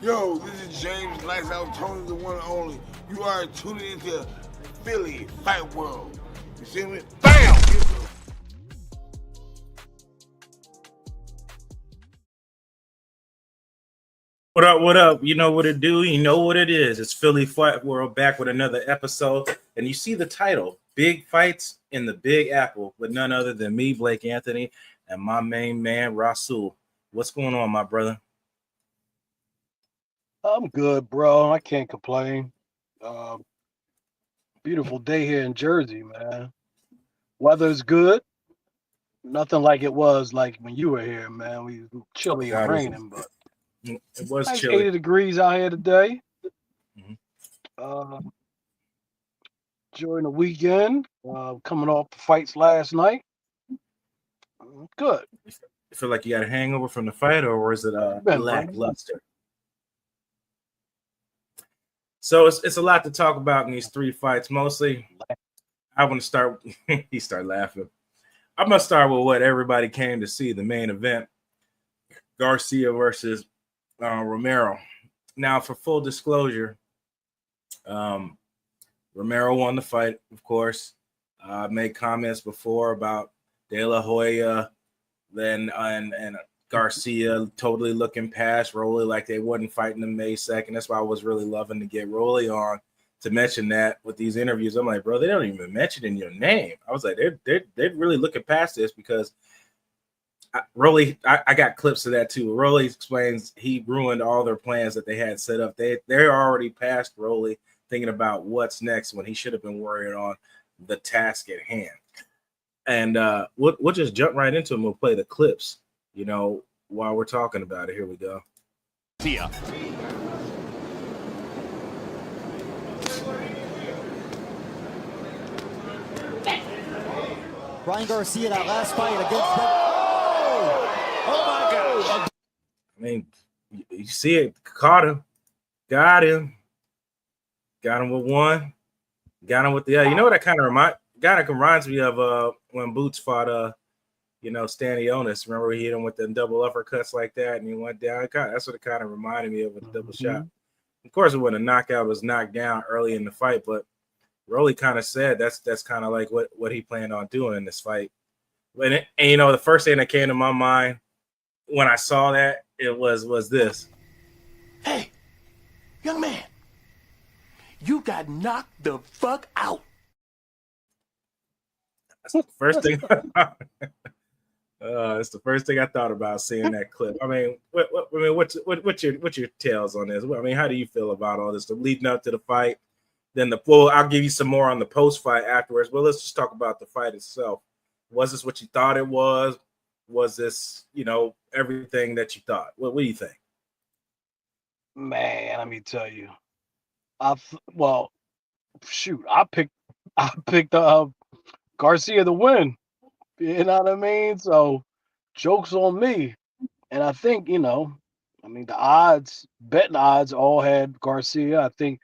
Yo, this is James Lights Out Tony, the one and only. You are tuning into Philly Fight World. You see me? BAM! What up? What up? You know what it do? You know what it is. It's Philly Fight World back with another episode. And you see the title, Big Fights in the Big Apple, with none other than me, Blake Anthony, and my main man, Rasul. What's going on, my brother? I'm good, bro. I can't complain. Um, Beautiful day here in Jersey, man. Weather's good. Nothing like it was like when you were here, man. We were Oh, chilly and God, raining, but it was nice chilly. 80 degrees out here today. Mhm. Uh, During the weekend, coming off the fights last night. Good. You feel like you got a hangover from the fight, or is it Been, bro. lackluster? So it's a lot to talk about in these three fights. Mostly, I want to start. He started laughing. I'm gonna start with what everybody came to see, the main event: Garcia versus Romero. Now, for full disclosure, um, Romero won the fight, of course. Made comments before about De La Hoya, then and Garcia totally looking past Rolly like they wasn't fighting him May 2nd. That's why I was really loving to get Rolly on to mention that with these interviews. I'm like, bro, they don't even mention in your name. I was like, they're really looking past this because I got clips of that too. Rolly explains he ruined all their plans that they had set up. They're already past Rolly thinking about what's next when he should have been worrying on the task at hand. And we'll just jump right into them. We'll play the clips, while we're talking about it. Here we go. Garcia. Ryan Garcia, that last fight against Oh my God. I mean, you see it. Caught him. Got him with one. Got him with the other. You know what that kind of reminds me of when Boots fought Stanionis. Remember he hit him with the double uppercuts like that and he went down. That's what it kind of reminded me of with the double shot. Of course, it wasn't a knockout, it was knocked down early in the fight, but Rolly kind of said that's kind of like what he planned on doing in this fight. And the first thing that came to my mind when I saw that it was this. Hey, young man, you got knocked the fuck out. That's the first thing. It's the first thing I thought about seeing that clip. I mean, what's your tales on this? I mean, how do you feel about all this? The leading up to the fight, then I'll give you some more on the post fight afterwards. But let's just talk about the fight itself. Was this what you thought it was? Was this everything that you thought? What do you think? Man, let me tell you. I picked Garcia to win. You know what I mean? So joke's on me. And I think, the betting odds all had Garcia. I think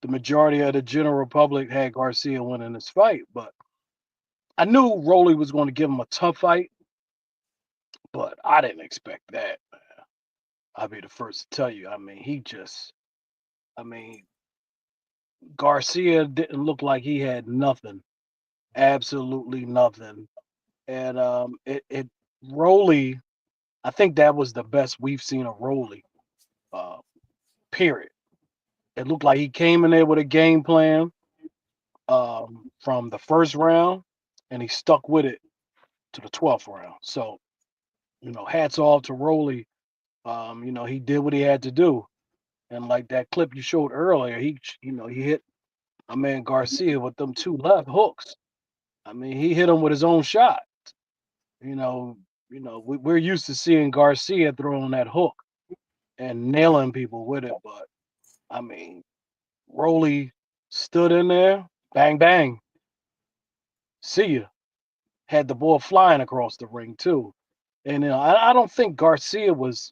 the majority of the general public had Garcia winning this fight. But I knew Rolly was going to give him a tough fight, but I didn't expect that, man. I'll be the first to tell you. Garcia didn't look like he had nothing, absolutely nothing. And Rolly, I think that was the best we've seen of Rolly, uh, period. It looked like he came in there with a game plan from the first round, and he stuck with it to the 12th round. So, hats off to Rolly. He did what he had to do. And like that clip you showed earlier, he hit my man Garcia with them two left hooks. I mean, he hit him with his own shot. You know, we're used to seeing Garcia throwing that hook and nailing people with it, but I mean, Rolly stood in there, bang bang, see ya. Had the ball flying across the ring too, and I don't think Garcia was,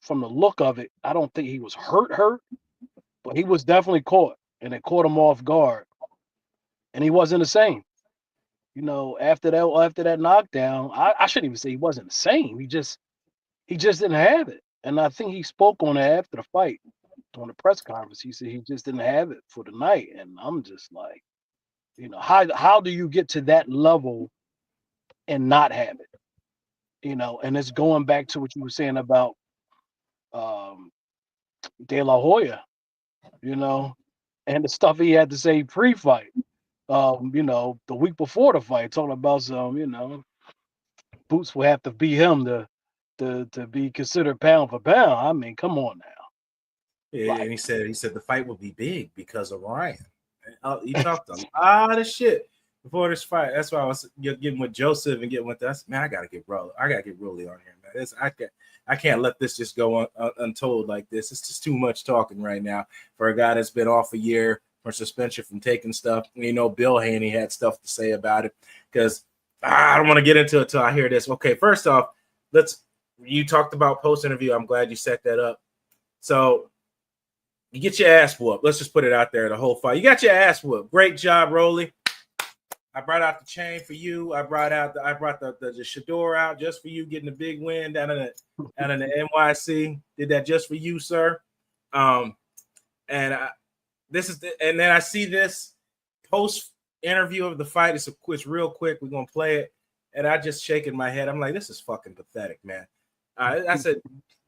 from the look of it, I don't think he was hurt, but he was definitely caught, and it caught him off guard, and he wasn't the same. After that knockdown, I shouldn't even say he wasn't the same. He just didn't have it. And I think he spoke on it after the fight on the press conference. He said he just didn't have it for the night. And I'm just like, how do you get to that level and not have it? And it's going back to what you were saying about De La Hoya, and the stuff he had to say pre-fight. The week before the fight, talking about some, Boots will have to beat him to be considered pound for pound. I mean, come on now. Yeah, and he said the fight will be big because of Ryan. He talked a lot of shit before this fight. That's why I was getting with Joseph and getting with us. Man, I gotta get Rolly on here, man. I can't let this just go untold like this. It's just too much talking right now for a guy that's been off a year for suspension from taking stuff. Bill Haney had stuff to say about it because I don't want to get into it till I hear this. Okay, first off, you talked about post interview. I'm glad you set that up. So you get your ass whooped. Let's just put it out there, the whole fight. You got your ass whooped. Great job, Rolly. I brought out the chain for you. I brought the Shador out just for you, getting the big win down in the NYC. Did that just for you, sir. And then I see this post interview of the fight. It's real quick. We're gonna play it, and I just shaking my head. I'm like, this is fucking pathetic, man. I said,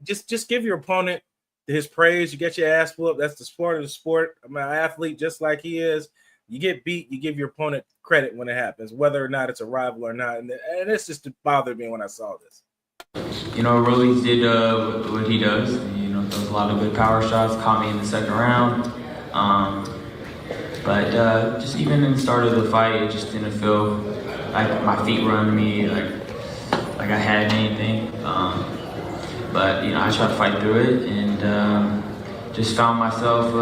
just give your opponent his praise. You get your ass whooped. That's the sport of the sport. I'm an athlete just like he is. You get beat, you give your opponent credit when it happens, whether or not it's a rival or not. And it's just bothered me when I saw this. Rolly did what he does. Throws a lot of good power shots, caught me in the second round. But just even in the start of the fight, it just didn't feel like my feet were under me, like I had anything. But I tried to fight through it and just found myself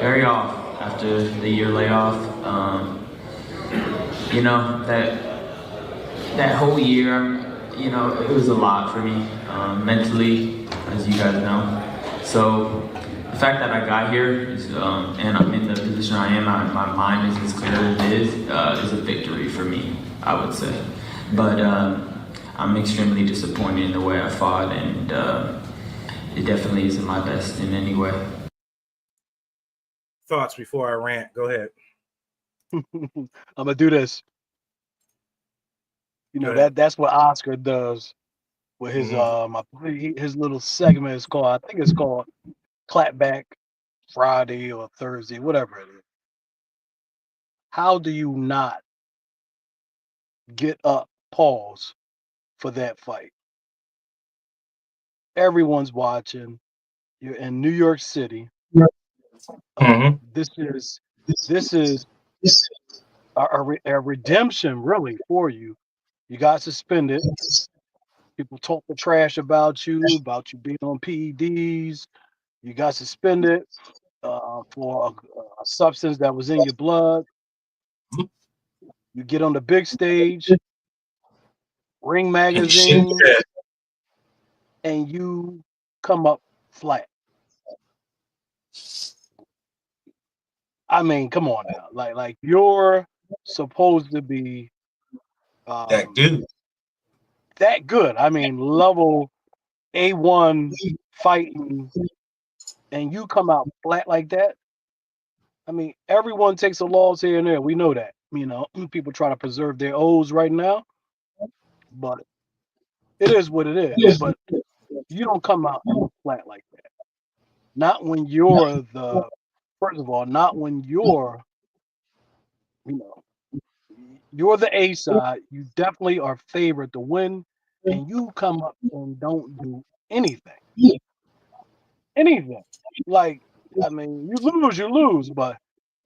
very off after the year layoff. That whole year, it was a lot for me mentally, as you guys know. So the fact that I got here is, and I'm in the position I am, my mind is as clear as it is a victory for me, I would say. But I'm extremely disappointed in the way I fought, and it definitely isn't my best in any way. Thoughts before I rant? Go ahead. I'm gonna do this. That's what Oscar does with his his little segment is called. I think it's called Clapback Friday or Thursday, whatever it is. How do you not get up, pause for that fight? Everyone's watching. You're in New York City. This is a redemption, really, for you. You got suspended. People talk the trash about you being on PEDs. You got suspended for a substance that was in your blood. You get on the big stage, Ring Magazine, and you come up flat. I mean, come on now. Like you're supposed to be that dude. That good. I mean, level A1 fighting, and you come out flat like that. I mean, everyone takes a loss here and there. We know that. People try to preserve their O's right now, but it is what it is. But you don't come out flat like that. Not when you're first of all, not when you're the A side. You definitely are favored to win, and you come up and don't do anything. Anything. Like, I mean, you lose, but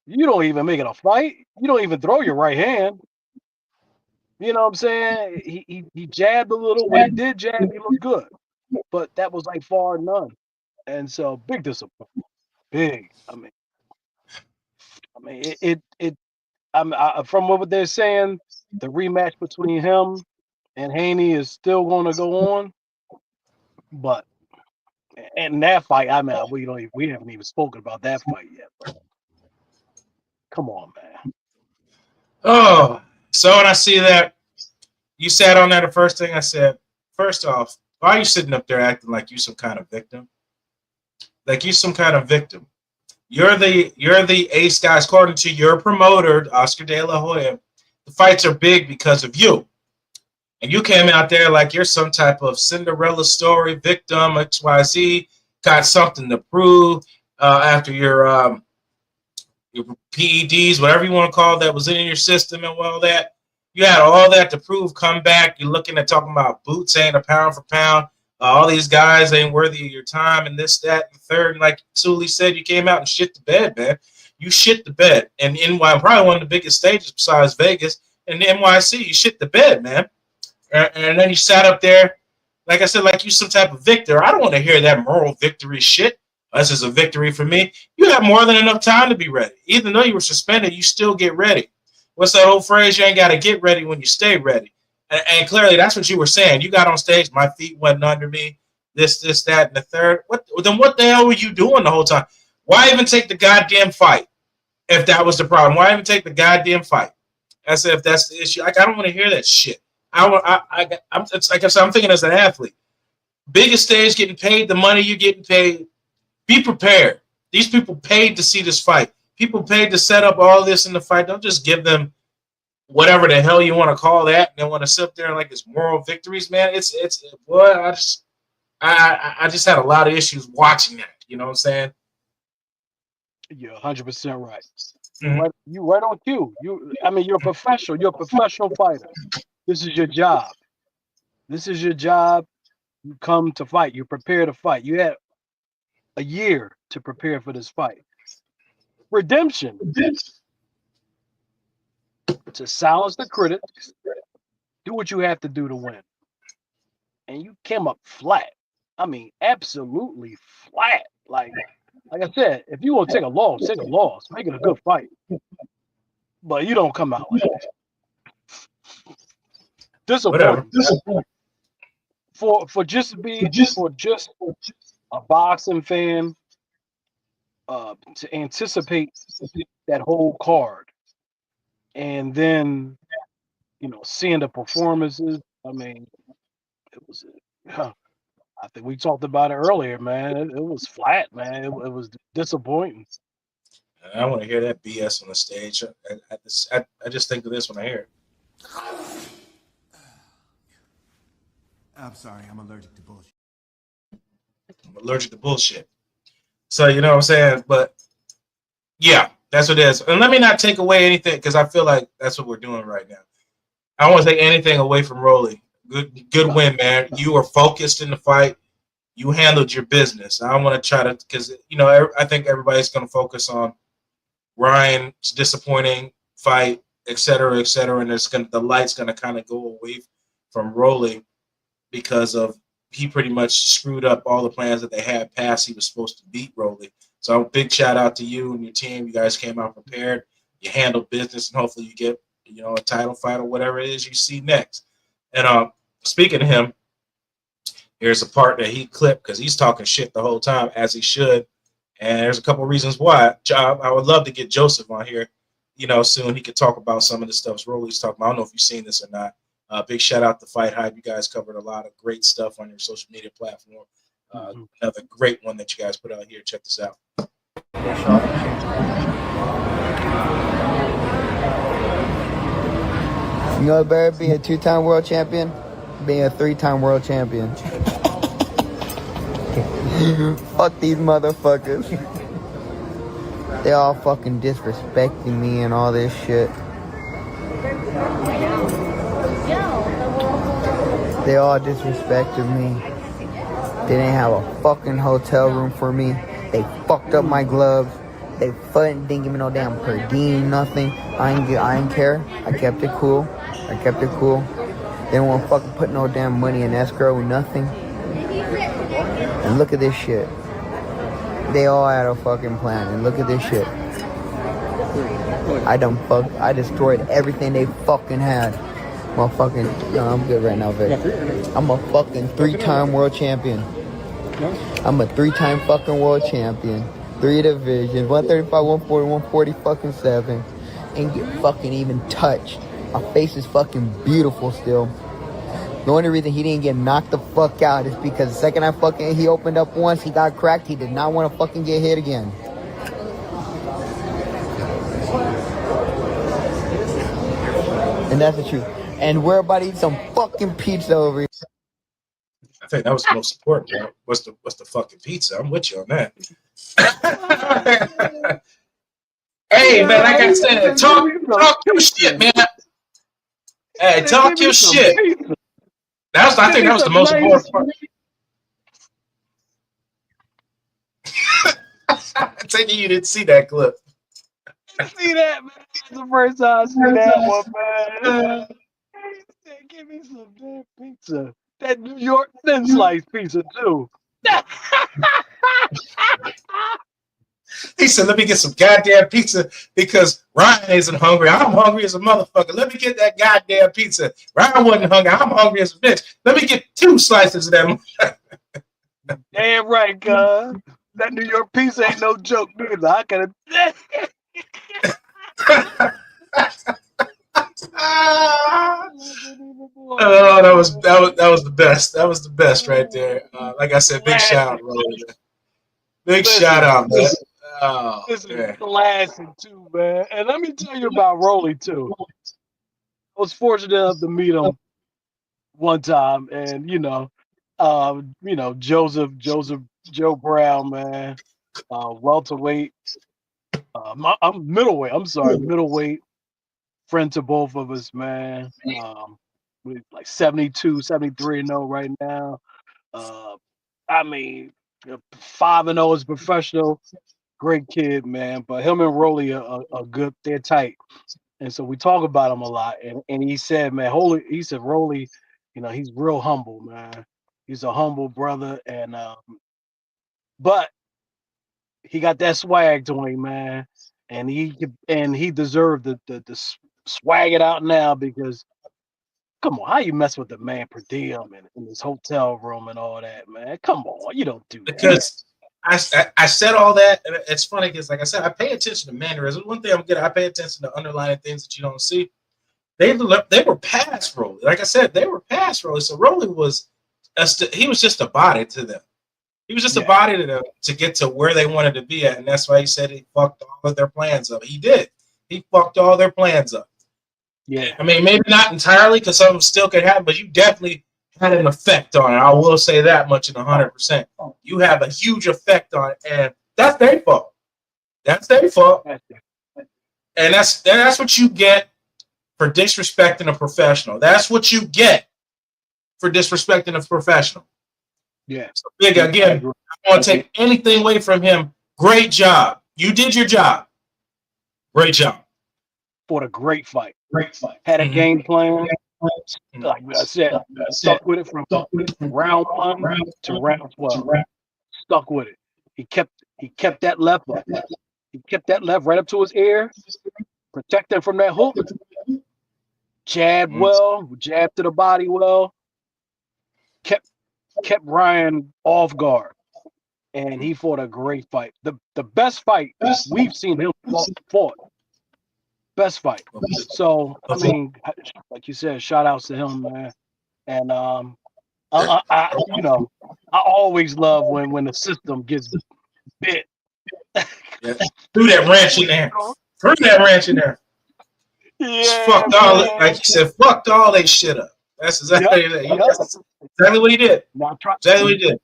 you don't even make it a fight. You don't even throw your right hand. You know what I'm saying? He jabbed a little. When he did jab, he looked good. But that was like far none. And so big disappointment. Big. I mean from what they're saying, the rematch between him and Haney is still going to go on. But and that fight, I mean, we haven't even spoken about that fight yet. But come on, man. Oh, so when I see that you sat on there, the first thing I said, first off, Why are you sitting up there acting like you some kind of victim? Like you some kind of victim. You're the ace guys, according to your promoter, Oscar De La Hoya. The fights are big because of you. And you came out there like you're some type of Cinderella story victim, XYZ, got something to prove after your PEDs, whatever you want to call that, was in your system and all that. You had all that to prove. Come back. You're looking at talking about Boots ain't a pound for pound. All these guys ain't worthy of your time and this, that, and third. And like Sully said, you came out and shit the bed, man. You shit the bed. And NY, probably one of the biggest stages besides Vegas, and NYC, you shit the bed, man. And then you sat up there, like I said, like you some type of victor. I don't want to hear that moral victory shit. This is a victory for me. You have more than enough time to be ready. Even though you were suspended, you still get ready. What's that old phrase? You ain't got to get ready when you stay ready. And clearly, that's what you were saying. You got on stage, my feet wasn't under me, this, that, and the third. Then what the hell were you doing the whole time? Why even take the goddamn fight if that was the problem? Why even take the goddamn fight? I said, if that's the issue, I don't want to hear that shit. It's like I said, I'm thinking as an athlete. Biggest stage, getting paid the money you're getting paid. Be prepared. These people paid to see this fight. People paid to set up all this in the fight. Don't just give them whatever the hell you want to call that, and they want to sit there and like it's moral victories, man. It's boy, I just had a lot of issues watching that. You know what I'm saying? You're 100% right. Mm-hmm. You right on cue. You're a professional. You're a professional fighter. This is your job. This is your job. You come to fight. You prepare to fight. You had a year to prepare for this fight. Redemption. To silence the critics. Do what you have to do to win. And you came up flat. I mean, absolutely flat. Like I said, if you want to take a loss, take a loss. Make it a good fight. But you don't come out like that. Disappointing. For just a boxing fan to anticipate that whole card and then seeing the performances. I mean, it was I think we talked about it earlier, man. It was flat, man. It was disappointing. I want to hear that BS on the stage. I just think of this when I hear it. I'm sorry, I'm allergic to bullshit. I'm allergic to bullshit. So, you know what I'm saying? But, yeah, that's what it is. And let me not take away anything, because I feel like that's what we're doing right now. I don't want to take anything away from Rolly. Good win, man. You were focused in the fight. You handled your business. I don't want to try to, because, I think everybody's going to focus on Ryan's disappointing fight, et cetera, and the light's going to kind of go away from Rolly, because of he pretty much screwed up all the plans that they had past he was supposed to beat Rolly. So big shout out to you and your team. You guys came out prepared. You handled business, and hopefully you get a title fight or whatever it is you see next. And speaking of him, here's a part that he clipped because he's talking shit the whole time, as he should. And there's a couple reasons why. I would love to get Joseph on here, soon. He could talk about some of the stuff Rolly's talking about. I don't know if you've seen this or not. Big shout out to Fight Hype. You guys covered a lot of great stuff on your social media platform. Another great one that you guys put out here. Check this out. You know what better, being a 2-time world champion? Being a 3-time world champion. Fuck these motherfuckers. They all fucking disrespecting me and all this shit. They all disrespected me. They didn't have a fucking hotel room for me. They fucked up my gloves. They didn't give me no damn per diem, nothing. I didn't care. I kept it cool. They didn't want to fucking put no damn money in escrow, nothing. And look at this shit. They all had a fucking plan. And look at this shit. I destroyed everything they fucking had. Motherfucking, no, I'm good right now, Vic. I'm a fucking 3-time world champion. I'm a 3-time fucking world champion. 3 divisions, 135, 140, 140 fucking 7. Ain't get fucking even touched. My face is fucking beautiful still. The only reason he didn't get knocked the fuck out is because the second he opened up once, he got cracked. He did not want to fucking get hit again. And that's the truth. And we're about to eat some fucking pizza over here. I think that was the most important, bro. What's the fucking pizza? I'm with you on that. Hey, man, like I said, talk your shit, man. Hey, talk your shit. I think that was the most important part. I take it you didn't see that clip. See that, man? That's the first time I see that one, man. He said, give me some damn pizza. That New York thin slice pizza, too. He said, let me get some goddamn pizza because Ryan isn't hungry. I'm hungry as a motherfucker. Let me get that goddamn pizza. Ryan wasn't hungry. I'm hungry as a bitch. Let me get 2 slices of that. Damn right, cuz. That New York pizza ain't no joke, neither. I could have. Oh, that was the best. That was the best right there. Like I said, big shout out, big shout out, man. Oh, this is classic too, man. And let me tell you about Rolly too. I was fortunate enough to meet him one time, and Joseph Joe Brown, man, welterweight. I'm middleweight. I'm sorry, middleweight. Friend to both of us, man. We're like 72, 73-0 right now. I mean, 5-0 is professional. Great kid, man. But him and Rolly are good. They're tight. And so we talk about him a lot. And he said, man, Rolly, he's real humble, man. He's a humble brother. And but he got that swag to him, man. And he deserved the swag it out now because come on, how you mess with the man per diem and in his hotel room and all that, man? Come on, you don't do that. Because I said all that, and it's funny because, like I said, I pay attention to mannerisms. One thing I'm good at, I pay attention to underlying things that you don't see. They were past Rolly. Like I said, they were past Rolly. So Rolly was just a body to them. He was just a body to them to get to where they wanted to be at, and that's why he said he fucked all of their plans up. He did. He fucked all their plans up. Yeah. I mean, maybe not entirely because something still could happen, but you definitely had an effect on it. I will say that much in 100%. You have a huge effect on it, and that's their fault. That's their fault. And that's what you get for disrespecting a professional. That's what you get for disrespecting a professional. Yeah. So big again, I don't want to take anything away from him. Great job. You did your job. Great job. Fought a great fight. Had a game plan. Like I said, stuck with it from round 1 to round 12. Stuck with it. He kept that left up. He kept that left right up to his ear. Protect him from that hook. Jabbed well. Jabbed to the body well. Kept Ryan off guard. And he fought a great fight. The best fight we've seen him fought. Best fight. So I mean, like you said, shout outs to him, man. And I always love when the system gets bit. Yeah. Threw that wrench in there. Threw that wrench in there. Yeah, fucked all it, like you said, fucked all that shit up. That's exactly exactly what he did. Exactly what he did.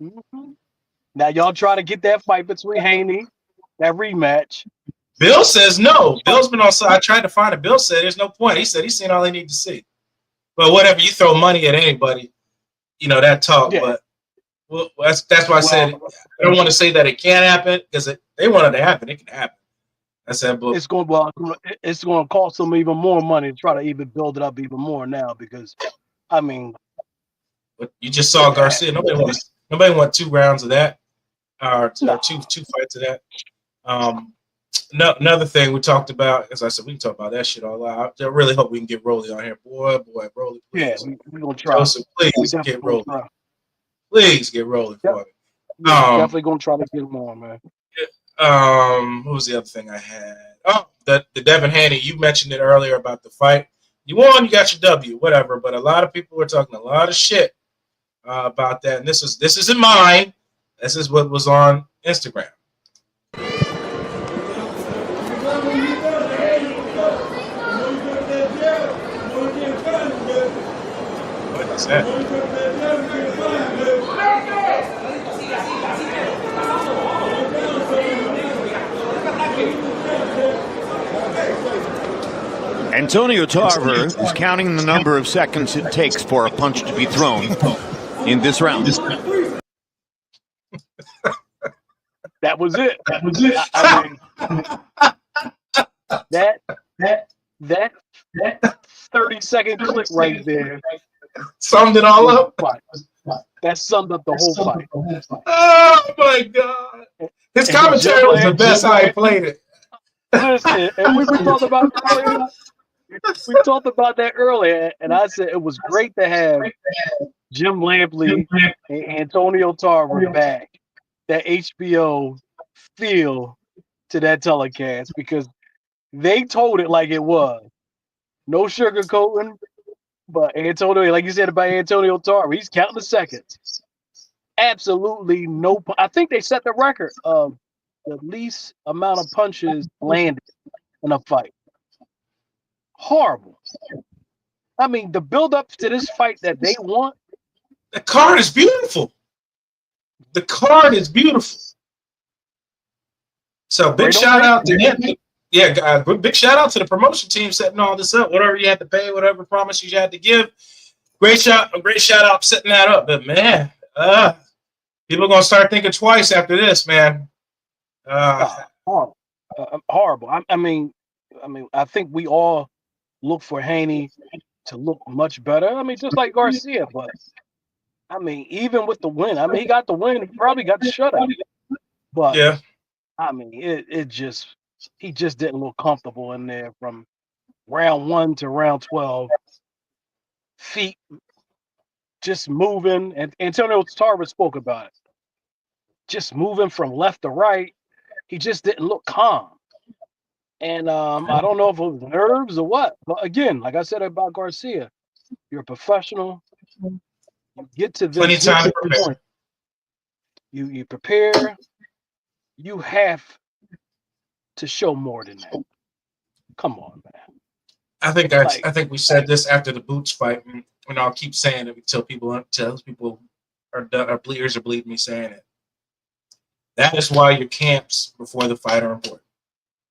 Now y'all try to get that fight between Haney, that rematch. Bill says no. Bill's been on side. I tried to find it. Bill said there's no point. He said he's seen all they need to see. But whatever, you throw money at anybody, that talk. Yeah. But that's why I said I don't want to say that it can't happen because they want it to happen. It can happen. I said, but it's going to cost them even more money to try to even build it up even more now because, I mean, but you just saw Garcia. Nobody wants 2 rounds of that, or two fights of that. Another thing we talked about, as I said, we can talk about that shit all out. I really hope we can get Rolly on here. Boy, Rolly, please. Yeah, we're going to try. Joseph, please get Rolly. Please get Rolly for me. Definitely going to try to get him on, man. What was the other thing I had? Oh, the Devin Haney. You mentioned it earlier about the fight. You won, you got your W, whatever. But a lot of people were talking a lot of shit about that. And this isn't mine. This is what was on Instagram. What is that? Antonio Tarver is counting the number of seconds it takes for a punch to be thrown in this round. That was it. I mean, that 30-second clip right there summed it all up. That summed up the whole fight. Oh my god! His commentary was the best I played it. Listen, and we talked about earlier. We talked about that earlier, and I said it was great to have Jim Lampley and Antonio Tarver back. That HBO feel to that telecast because they told it like it was. No sugarcoating, but Antonio, like you said about Antonio Tarver, he's counting the seconds. Absolutely no. I think they set the record of the least amount of punches landed in a fight. Horrible. I mean, the build-up to this fight that they want. The card is beautiful. The card is beautiful. So big shout out to him. Yeah, big shout out to the promotion team setting all this up. Whatever you had to pay, whatever promises you had to give. Great shout out setting that up. But man, people are gonna start thinking twice after this, man. Horrible. I mean, I think we all look for Haney to look much better. I mean, just like Garcia, but I mean, even with the win, I mean, he got the win. He probably got the shutout. But yeah, I mean, he just didn't look comfortable in there from round 1 to round 12. Feet just moving, and Antonio Tarver spoke about it. Just moving from left to right. He just didn't look calm. And I don't know if it was nerves or what. But again, like I said about Garcia, you're a professional. You get to this plenty of time to prepare. Point. You prepare. You have to show more than that. Come on, man. I think we said this after the Boots fight, and I'll keep saying it until people are bleeders are bleeding me saying it. That is why your camps before the fight are important.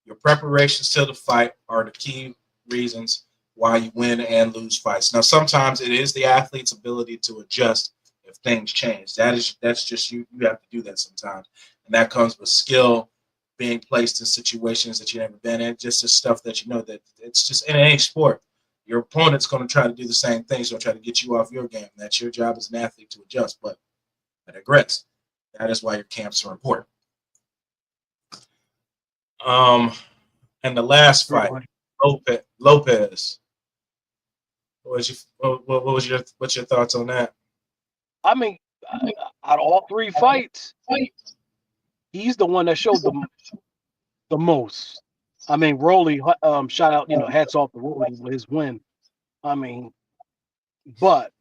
Your preparations to the fight are the key reasons why you win and lose fights. Now, sometimes it is the athlete's ability to adjust if things change. That's just you. You have to do that sometimes, and that comes with skill, being placed in situations that you've never been in, just the stuff that you know that it's just in any sport. Your opponent's going to try to do the same things. They'll try to get you off your game. That's your job as an athlete to adjust. But I digress. That is why your camps are important. And the last fight, Lopez. What's your thoughts on that? I mean, out of all 3 fights, he's the one that showed the most. I mean, Rolly, shout out, hats off to Rolly with his win. I mean, but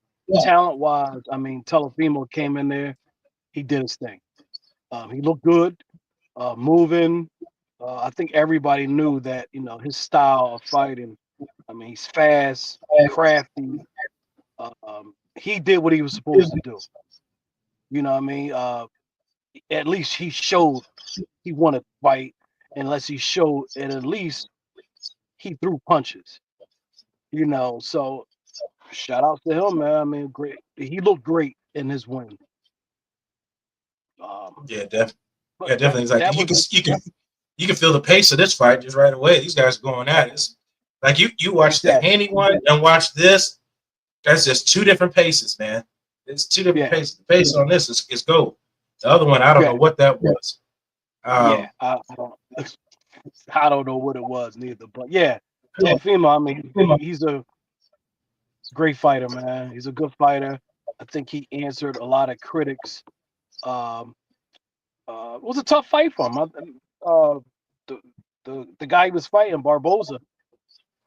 talent-wise, I mean, Teofimo came in there. He did his thing. He looked good, moving. I think everybody knew that, his style of fighting. I mean, he's fast, crafty. He did what he was supposed to do. You know what I mean? At least he showed he wanted to fight, unless he showed, and at least he threw punches. So shout out to him, man. I mean, great. He looked great in his win. Definitely. It's like you can feel the pace of this fight just right away. These guys are going at it. Like you watch the Haney one and watch this. That's just 2 different paces, man. It's 2 different paces. The pace on this is gold. The other one, I don't know what that was. I don't know what it was neither. But Teofimo, I mean, he's a great fighter, man. He's a good fighter. I think he answered a lot of critics. It was a tough fight for him. The guy he was fighting, Barboza,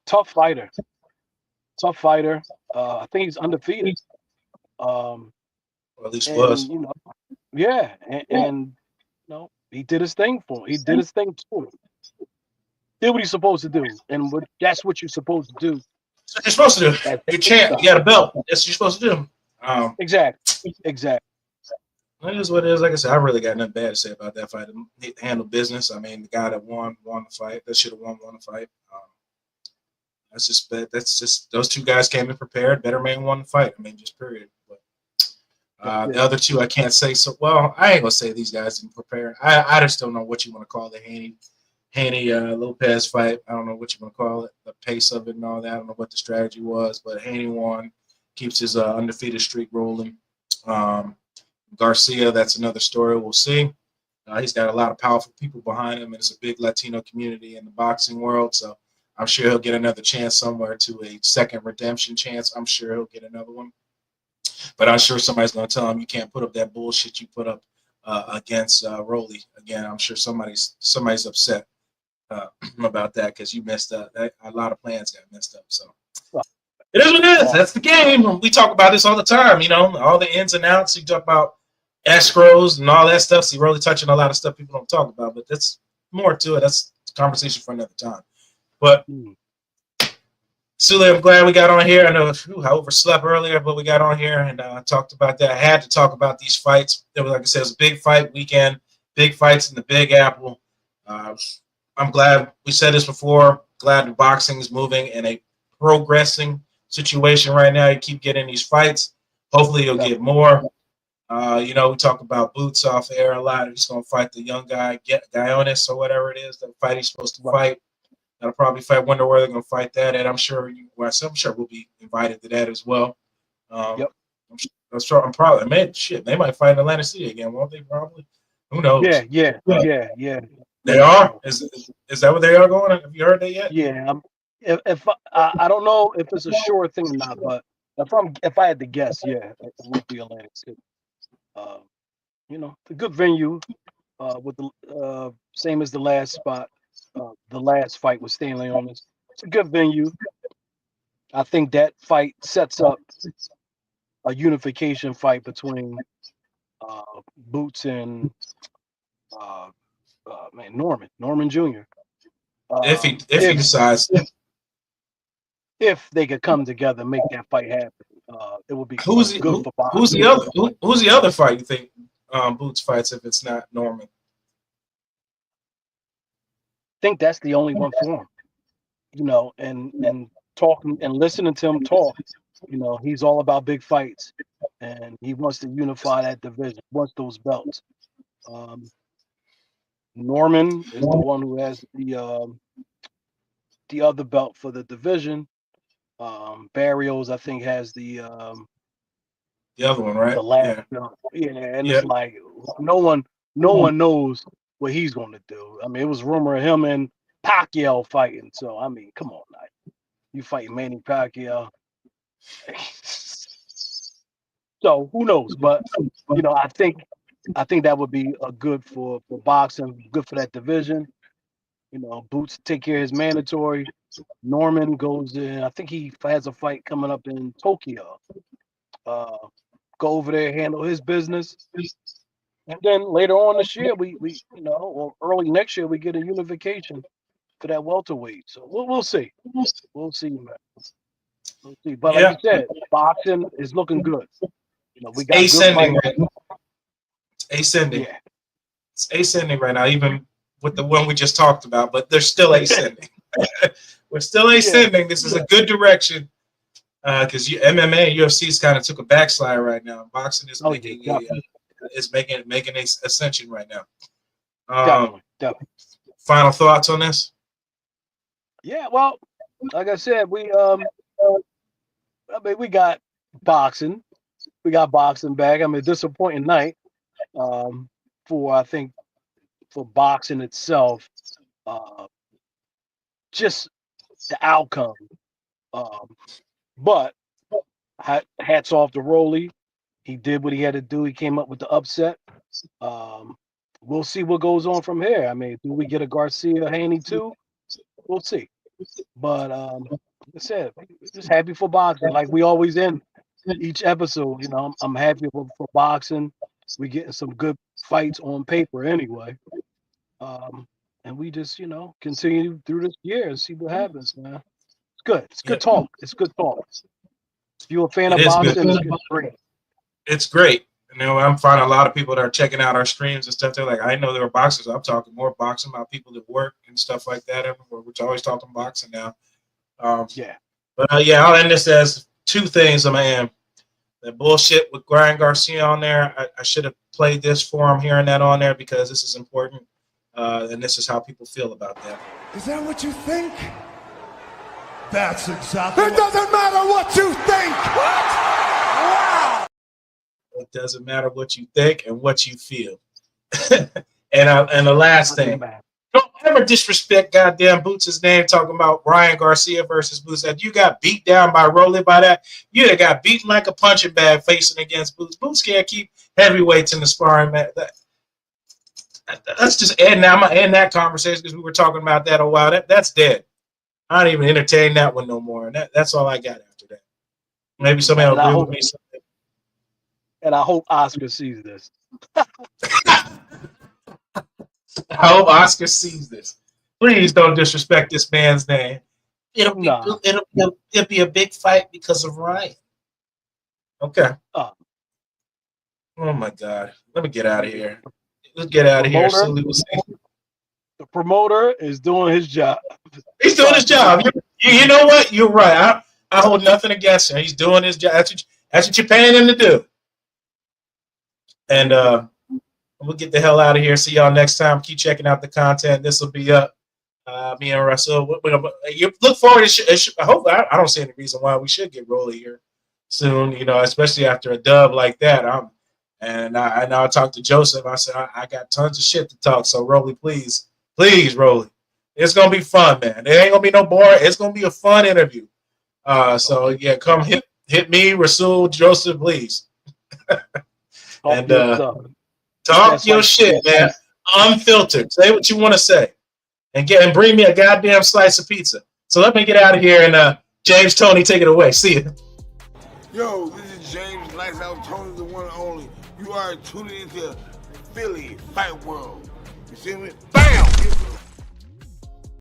tough fighter. tough fighter. I think he's undefeated. Or at least was. And yeah, and he did his thing for him. He did his thing to him. Did what he's supposed to do, and that's what you're supposed to do. That's what you're supposed to do. You're champ. You got a belt. That's what you're supposed to do. Exactly. It is what it is. Like I said, I really got nothing bad to say about that fight. He handled business. I mean, the guy that won the fight. That should have won the fight. That's just those two guys came in prepared. Better man won the fight. I mean, just period. But the other two, I can't say so. Well, I ain't gonna say these guys didn't prepare. I just don't know what you want to call the Haney Lopez fight. I don't know what you want to call it. The pace of it and all that. I don't know what the strategy was, but Haney won, keeps his undefeated streak rolling. Garcia, that's another story. We'll see. He's got a lot of powerful people behind him, and it's a big Latino community in the boxing world. So I'm sure he'll get another chance somewhere to a second redemption chance. I'm sure he'll get another one. But I'm sure somebody's going to tell him you can't put up that bullshit you put up against Rolly. Again, I'm sure somebody's upset about that because you messed up. A lot of plans got messed up. So it is what it is. That's the game. We talk about this all the time. All the ins and outs. You talk about escrows and all that stuff. So you're really touching a lot of stuff people don't talk about. But that's more to it. That's a conversation for another time. But Sule, I'm glad we got on here. I know I overslept earlier, but we got on here and talked about that. I had to talk about these fights. It was, like I said, it was a big fight weekend, big fights in the Big Apple. I'm glad we said this before. Glad the boxing is moving in a progressing situation right now. You keep getting these fights. Hopefully, you'll get more. We talk about Boots off air a lot. He's going to fight the young guy, Guionis or whatever it is, the fight he's supposed to fight. That'll probably fight. Wonder where they're going to fight that at. I'm sure we'll be invited to that as well. Yep. I'm probably, man, shit, they might fight in Atlantic City again, won't they? Probably. Who knows? Yeah. They are? Is that what they are going? Have you heard that yet? Yeah. If I don't know if it's a sure thing or not, but if I had to guess, yeah, it would be Atlantic City. A good venue, with the same as the last spot. The last fight with Stanley on this. It's a good venue. I think that fight sets up a unification fight between Boots and Norman Jr. If he decides, if they could come together and make that fight happen, it would be good for boxing. Who's the other fight you think Boots fights if it's not Norman? Think that's the only one for him, and talking and listening to him talk, he's all about big fights and he wants to unify that division, wants those belts. Norman is the one who has the other belt for the division. Barrios, I think, has the other one, right? The last belt. It's like no one knows what he's going to do. I mean, it was rumor of him and Pacquiao fighting. So, I mean, come on, now. You fight Manny Pacquiao. So, who knows? But, I think that would be a good for boxing, good for that division. Boots take care of his mandatory. Norman goes in. I think he has a fight coming up in Tokyo. Go over there, handle his business. And then later on this year, we or early next year, we get a unification for that welterweight. So we'll see. We'll see, man. We'll see. But like you said, boxing is looking good. We got ascending right now. Ascending. Yeah. It's ascending right now, even with the one we just talked about, but they're still ascending. We're still ascending. This is a good direction. Because MMA and UFC's kind of took a backslide right now. Boxing is making a ascension right now. Definitely. Final thoughts on this? Yeah, well, like I said, we got boxing. We got boxing back. I mean, disappointing night for boxing itself. Just the outcome. But hats off to Rolly. He did what he had to do. He came up with the upset. We'll see what goes on from here. I mean, do we get a Garcia Haney too? We'll see. But I said, just happy for boxing. Like we always end each episode. You know, I'm happy for boxing. We getting some good fights on paper anyway. And we just, continue through this year and see what happens, man. It's good. It's good talk. It's good talk. If you're a fan It of is good. boxing, it's great. It's great. I'm finding a lot of people that are checking out our streams and stuff. They're like, I know there were boxers. I'm talking more boxing about people that work and stuff like that everywhere. We're always talking boxing now. Yeah. But I'll end this as two things, man. That bullshit with Ryan Garcia on there. I should have played this for him, hearing that on there, because this is important. And this is how people feel about that. Is that what you think? That's exactly. It doesn't matter what you think. What? Wow. It doesn't matter what you think and what you feel. and the last thing, don't ever disrespect goddamn Boots' name talking about Ryan Garcia versus Boots. If you got beat down by Rolly by that, you'd have got beaten like a punching bag facing against Boots. Boots can't keep heavyweights in the sparring match. Let's just end now. I'm going to end that conversation because we were talking about that a while. That's dead. I don't even entertain that one no more. And that's all I got after that. Maybe somebody will agree with me. And I hope Oscar sees this. I hope Oscar sees this. Please don't disrespect this man's name. It'll be a big fight because of Ryan. Okay. Oh my God. Let me get out of here. Let's get out of here. So the promoter is doing his job. He's doing his job. You know what? You're right. I hold nothing against him. He's doing his job. That's what you're paying him to do. And we'll get the hell out of here. See y'all next time. Keep checking out the content. This will be up. Me and Russell. You look forward to. I hope. I don't see any reason why we should get Rolly here soon. Especially after a dub like that. I talked to Joseph. I said I got tons of shit to talk. So Rolly, please, Rolly. It's gonna be fun, man. It ain't gonna be no boring. It's gonna be a fun interview. So yeah, come hit me, Rasul, Joseph, please. And talk your shit, man. Unfiltered. Say what you want to say, and bring me a goddamn slice of pizza. So let me get out of here, and James Tony, take it away. See you. Yo, this is James Lights Out Tony, the one and only. You are tuning into Philly Fight World. You see me?